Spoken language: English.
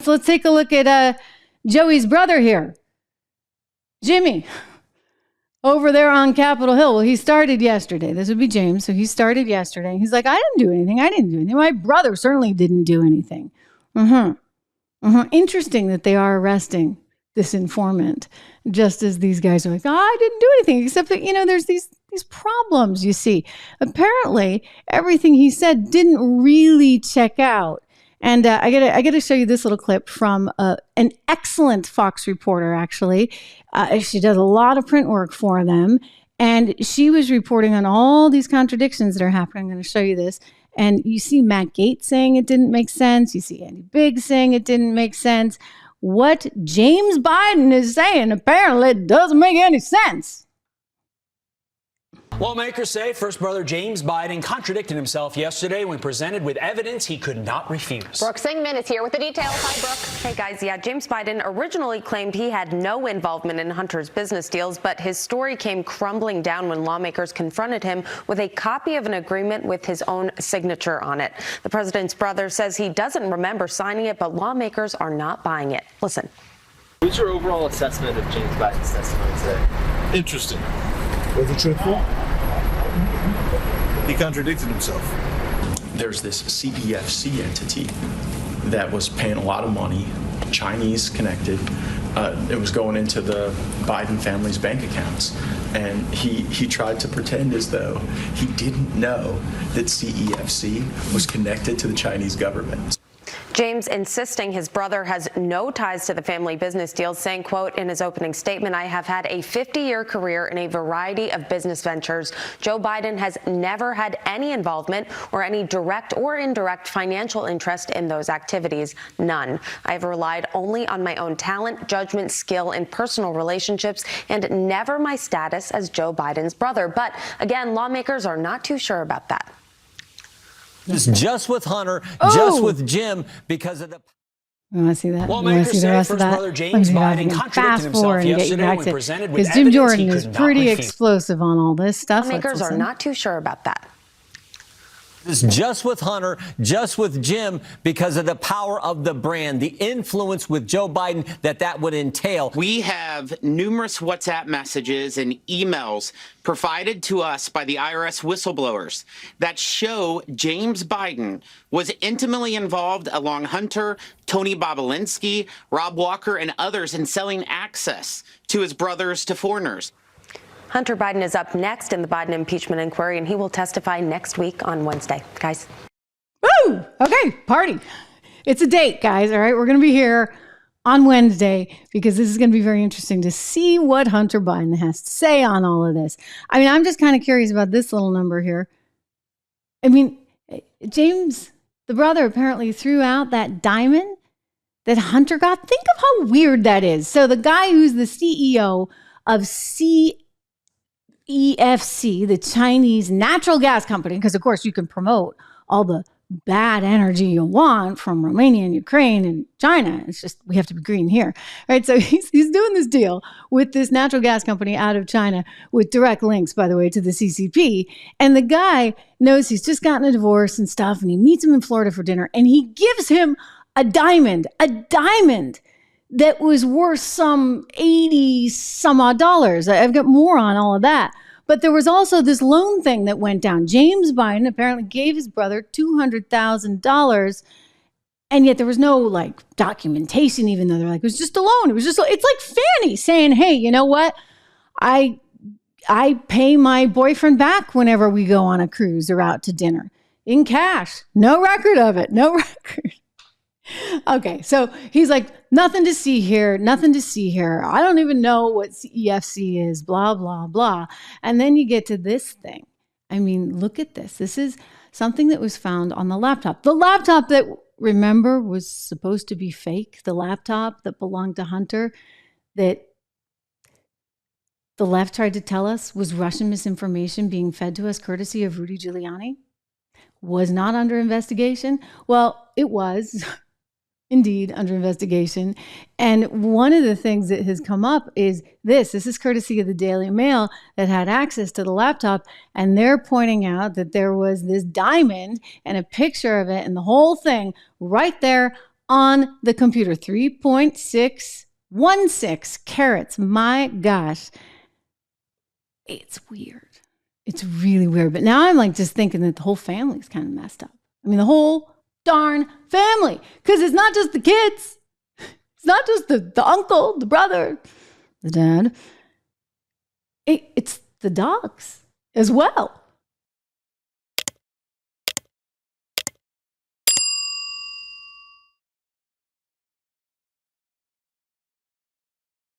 So let's take a look at Joey's brother here, Jimmy, over there on Capitol Hill. Well, he started yesterday. This would be James. So he started yesterday. He's like, I didn't do anything. My brother certainly didn't do anything. Interesting that they are arresting this informant, just as these guys are like, I didn't do anything, except that, there's these problems, you see. Apparently, everything he said didn't really check out. And I gotta show you this little clip from an excellent Fox reporter, actually. She does a lot of print work for them. And she was reporting on all these contradictions that are happening. I'm going to show you this. And you see Matt Gaetz saying it didn't make sense. You see Andy Biggs saying it didn't make sense. What James Biden is saying apparently doesn't make any sense. Lawmakers say first brother James Biden contradicted himself yesterday when presented with evidence he could not refuse. Brooke Singman is here with the details. Hi, Brooke. Hey, guys. Yeah, James Biden originally claimed he had no involvement in Hunter's business deals, but his story came crumbling down when lawmakers confronted him with a copy of an agreement with his own signature on it. The president's brother says he doesn't remember signing it, but lawmakers are not buying it. Listen. What's your overall assessment of James Biden's testimony today? Interesting. Was it truthful? He contradicted himself. There's this CEFC entity that was paying a lot of money, Chinese connected. It was going into the Biden family's bank accounts. And he tried to pretend as though he didn't know that CEFC was connected to the Chinese government. James insisting his brother has no ties to the family business deals, saying, quote, in his opening statement, I have had a 50-year career in a variety of business ventures. Joe Biden has never had any involvement or any direct or indirect financial interest in those activities. None. I have relied only on my own talent, judgment, skill, and personal relationships, and never my status as Joe Biden's brother. But again, lawmakers are not too sure about that. Just with Hunter, just with Jim, because of the... You want to see that? Lawmakers say first brother James Biden contradicted himself yesterday when presented with evidence Jim Jordan he is could pretty not refuse. explosive on all this stuff. Lawmakers are not too sure about that. Just with Hunter, just with Jim, because of the power of the brand, the influence with Joe Biden that would entail. We have numerous WhatsApp messages and emails provided to us by the IRS whistleblowers that show James Biden was intimately involved along Hunter, Tony Bobulinski, Rob Walker, and others in selling access to his brothers to foreigners. Hunter Biden is up next in the Biden impeachment inquiry, and he will testify next week on Wednesday. Guys. Woo! Okay, party. It's a date, guys. All right, we're going to be here on Wednesday because this is going to be very interesting to see what Hunter Biden has to say on all of this. I mean, I'm just kind of curious about this little number here. I mean, James, the brother, apparently threw out that diamond that Hunter got. Think of how weird that is. So the guy who's the CEO of CEFC, the Chinese natural gas company, because of course you can promote all the bad energy you want from Romania and Ukraine and China. It's just, we have to be green here, right? So he's doing this deal with this natural gas company out of China with direct links, by the way, to the CCP. And the guy knows he's just gotten a divorce and stuff, and he meets him in Florida for dinner, and he gives him a diamond that was worth some 80 some odd dollars. I've got more on all of that. But there was also this loan thing that went down. James Biden apparently gave his brother $200,000, and yet there was no documentation, even though they're like, it was just a loan. It's like Fannie saying, hey, you know what? I pay my boyfriend back whenever we go on a cruise or out to dinner in cash. No record of it. No record. Okay, so he's like, nothing to see here. I don't even know what CEFC is, blah, blah, blah. And then you get to this thing. I mean, look at this. This is something that was found on the laptop. The laptop that, remember, was supposed to be fake. The laptop that belonged to Hunter that the left tried to tell us was Russian misinformation being fed to us courtesy of Rudy Giuliani was not under investigation. Well, it was. Indeed, under investigation. And one of the things that has come up is this. This is courtesy of the Daily Mail that had access to the laptop. And they're pointing out that there was this diamond and a picture of it and the whole thing right there on the computer. 3.616 carats. My gosh. It's weird. It's really weird. But now I'm like just thinking that the whole family's kind of messed up. I mean, the whole darn family. Because it's not just the kids. It's not just the uncle, the brother, the dad. It's the dogs as well.